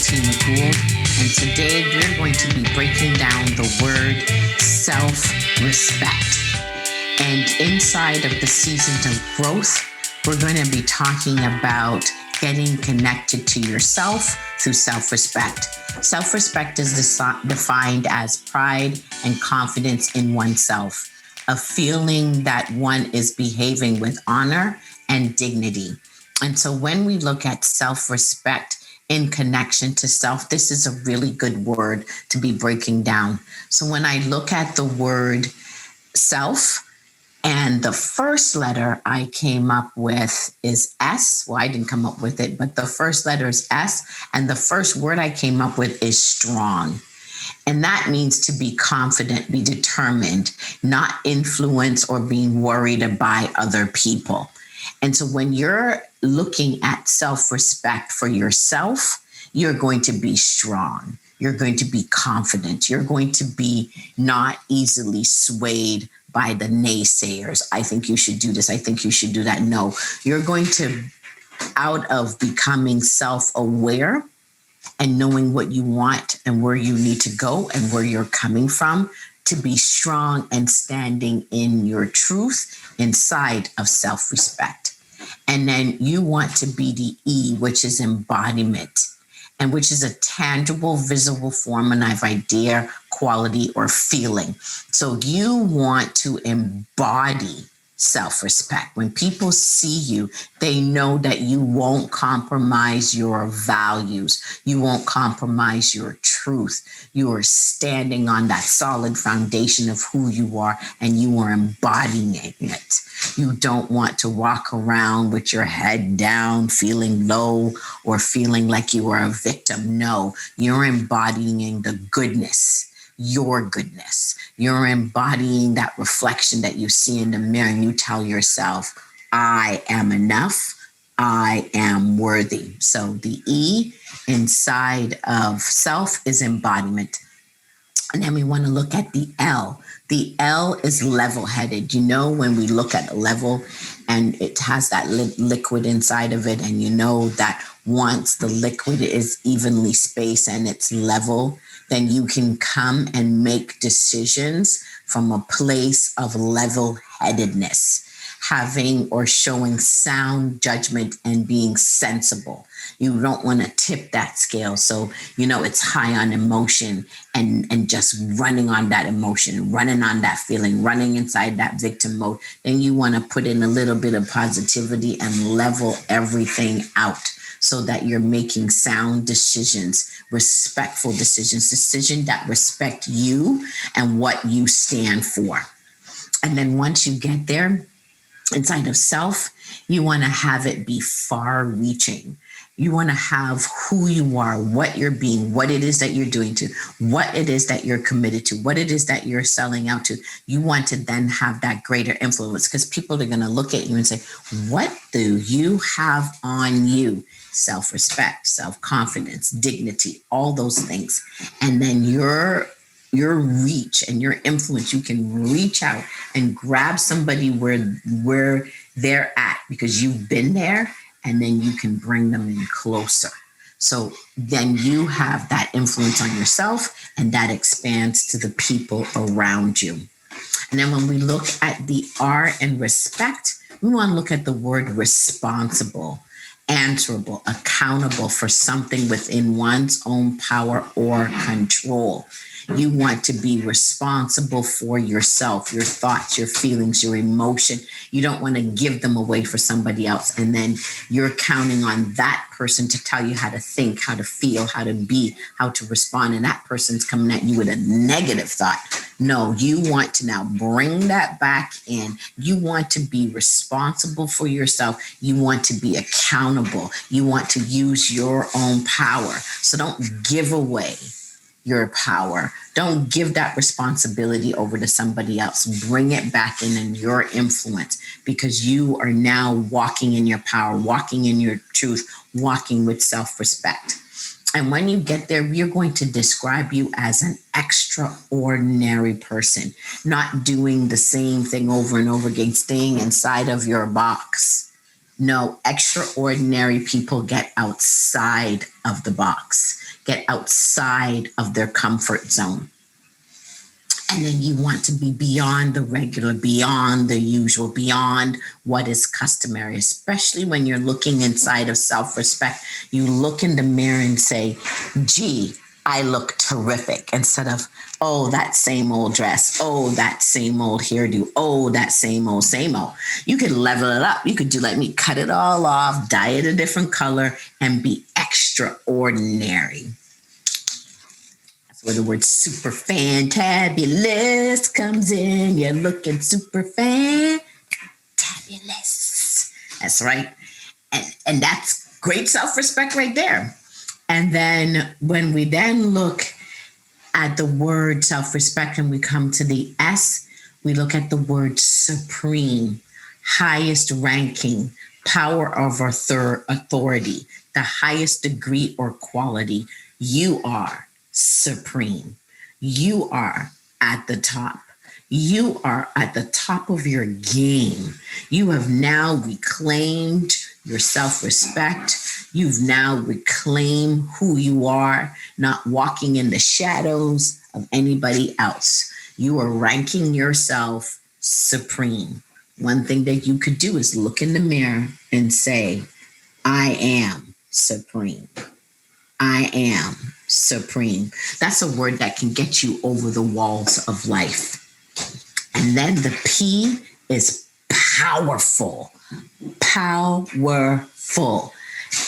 Fatima Gould, and today we're going to be breaking down the word self-respect. And inside of the seasons of growth, we're going to be talking about getting connected to yourself through self-respect. Self-respect is defined as pride and confidence in oneself, a feeling that one is behaving with honor and dignity. And so when we look at self-respect in connection to self, this is a really good word to be breaking down. So when I look at the word self, and the first letter I came up with is S. Well, I didn't come up with it, but the first letter is S. And the first word I came up with is strong. And that means to be confident, be determined, not influenced or being worried by other people. And so when you're looking at self-respect for yourself, you're going to be strong. You're going to be confident. You're going to be not easily swayed by the naysayers. I think you should do this. I think you should do that. No, you're going to, out of becoming self-aware and knowing what you want and where you need to go and where you're coming from, to be strong and standing in your truth inside of self-respect. And then you want to be the E, which is embodiment, and which is a tangible, visible form of idea, quality, or feeling. So you want to embody self-respect. When people see you, they know that you won't compromise your values. You won't compromise your truth. You are standing on that solid foundation of who you are, and you are embodying it. You don't want to walk around with your head down, feeling low or feeling like you are a victim. No, you're embodying the goodness. Your goodness. You're embodying that reflection that you see in the mirror, and you tell yourself, I am enough. I am worthy. So the E inside of self is embodiment. And then we want to look at the L. The L is level-headed. You know, when we look at a level and it has that liquid inside of it, and you know that once the liquid is evenly spaced and it's level, then you can come and make decisions from a place of level-headedness, having or showing sound judgment and being sensible. You don't want to tip that scale. So, you know, it's high on emotion and just running on that emotion, running on that feeling, running inside that victim mode. Then you want to put in a little bit of positivity and level everything out, so that you're making sound decisions, respectful decisions that respect you and what you stand for. And then once you get there, inside of self, you want to have it be far reaching. You want to have who you are, what you're being, what it is that you're doing to, what it is that you're committed to, what it is that you're selling out to. You want to then have that greater influence, because people are going to look at you and say, what do you have on you? Self-respect, self-confidence, dignity, all those things. And then your reach and your influence, you can reach out and grab somebody where they're at, because you've been there, and then you can bring them in closer. So then you have that influence on yourself, and that expands to the people around you. And then when we look at the R in respect, we want to look at the word responsible, answerable, accountable for something within one's own power or control. You want to be responsible for yourself, your thoughts, your feelings, your emotion. You don't want to give them away for somebody else. And then you're counting on that person to tell you how to think, how to feel, how to be, how to respond. And that person's coming at you with a negative thought. No, you want to now bring that back in. You want to be responsible for yourself. You want to be accountable. You want to use your own power. So don't give away your power. Don't give that responsibility over to somebody else. Bring it back in your influence, because you are now walking in your power, walking in your truth, walking with self-respect. And when you get there, we're going to describe you as an extraordinary person, not doing the same thing over and over again, staying inside of your box. No, extraordinary people get outside of the box, get outside of their comfort zone. And then you want to be beyond the regular, beyond the usual, beyond what is customary, especially when you're looking inside of self-respect. You look in the mirror and say, gee, I look terrific, instead of, oh, that same old dress. Oh, that same old hairdo. Oh, that same old, same old. You could level it up. You could do like me, cut it all off, dye it a different color, and be extraordinary. Where the word super fantabulous comes in. You're looking super fantabulous. That's right. And that's great self-respect right there. And then when we then look at the word self-respect and we come to the S, we look at the word supreme, highest ranking, power of authority, the highest degree or quality. You are supreme. You are at the top. You are at the top of your game. You have now reclaimed your self-respect. You've now reclaimed who you are, not walking in the shadows of anybody else. You are ranking yourself supreme. One thing that you could do is look in the mirror and say, I am supreme. I am supreme. That's a word that can get you over the walls of life. And then the P is powerful. Powerful.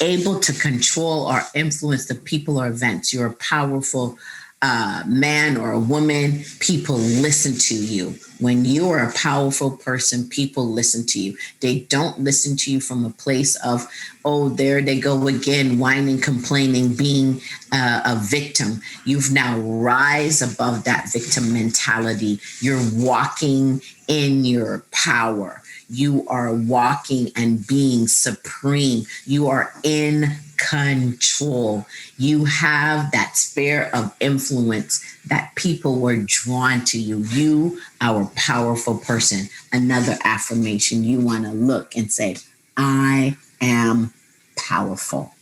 Able to control or influence the people or events. You're a powerful man or a woman. People listen to you. When you are a powerful person, people listen to you. They don't listen to you from a place of, oh, there they go again, whining, complaining, being a victim. You've now rise above that victim mentality. You're walking in your power. You are walking and being supreme. You are in control. You have that sphere of influence that people were drawn to you. You are a powerful person. Another affirmation, you want to look and say, I am powerful.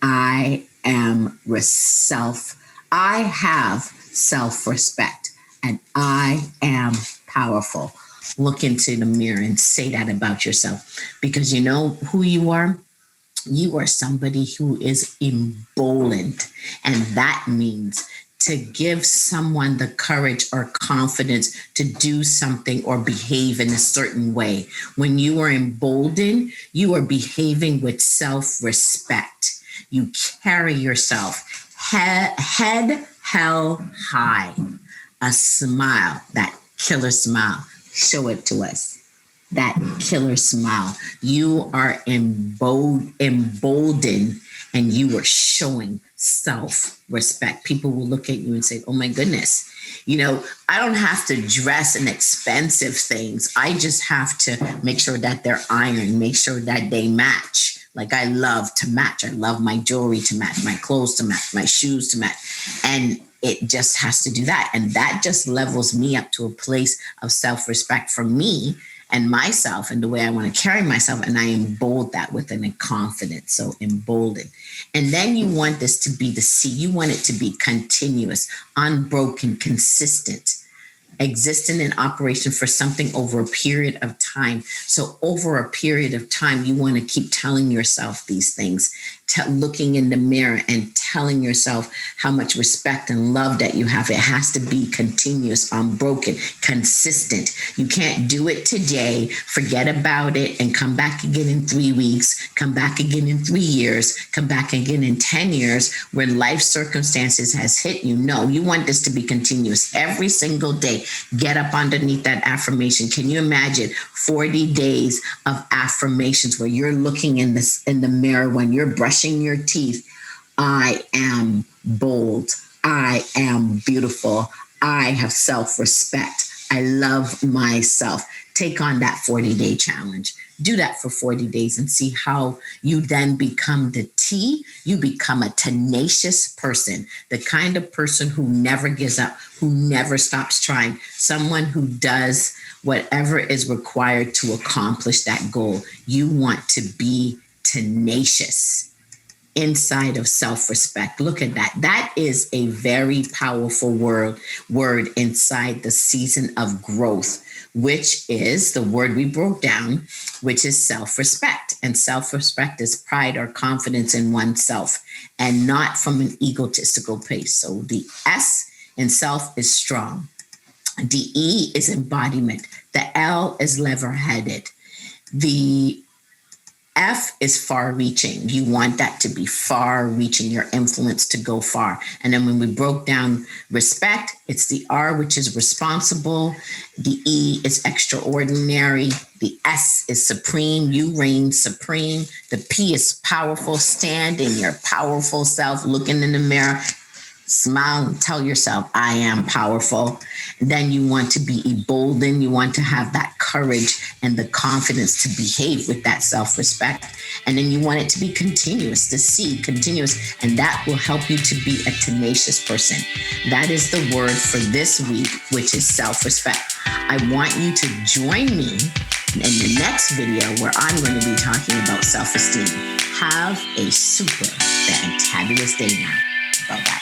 I have self-respect, and I am powerful. Look into the mirror and say that about yourself, because you know who you are. You are somebody who is emboldened, and that means to give someone the courage or confidence to do something or behave in a certain way. When you are emboldened, you are behaving with self-respect. You carry yourself head held high, a smile, that killer smile. Show it to us. That killer smile. You are emboldened, and you are showing self-respect. People will look at you and say, oh my goodness, I don't have to dress in expensive things. I just have to make sure that they're ironed, make sure that they match. Like I love to match. I love my jewelry to match, my clothes to match, my shoes to match. And it just has to do that. And that just levels me up to a place of self-respect for me and myself and the way I want to carry myself. And I embold that within a confidence. So emboldened. And then you want this to be the C. You want it to be continuous, unbroken, consistent, existent in operation for something over a period of time. So over a period of time, you want to keep telling yourself these things, looking in the mirror and telling yourself how much respect and love that you have. It has to be continuous, unbroken, consistent. You can't do it today, forget about it, and come back again in 3 weeks, come back again in 3 years, come back again in 10 years, when life circumstances has hit you. No, you want this to be continuous every single day. Get up underneath that affirmation. Can you imagine 40 days of affirmations where you're looking in the mirror when you're brushing your teeth? I am bold. I am beautiful. I have self-respect. I love myself. Take on that 40-day challenge. Do that for 40 days and see how you then become the T. You become a tenacious person, the kind of person who never gives up, who never stops trying, someone who does whatever is required to accomplish that goal. You want to be tenacious inside of self-respect. Look at that. That is a very powerful word inside the season of growth, which is the word we broke down, which is self-respect. And self-respect is pride or confidence in oneself and not from an egotistical place. So the S in self is strong. The E is embodiment. The L is level-headed. The F is far reaching. You want that to be far reaching, your influence to go far. And then when we broke down respect, it's the R, which is responsible. The E is extraordinary. The S is supreme. You reign supreme. The P is powerful. Stand in your powerful self, looking in the mirror. Smile and tell yourself, I am powerful. And then you want to be emboldened. You want to have that courage and the confidence to behave with that self-respect. And then you want it to be continuous, the C, continuous. And that will help you to be a tenacious person. That is the word for this week, which is self-respect. I want you to join me in the next video where I'm going to be talking about self-esteem. Have a super fantabulous day now. Bye-bye.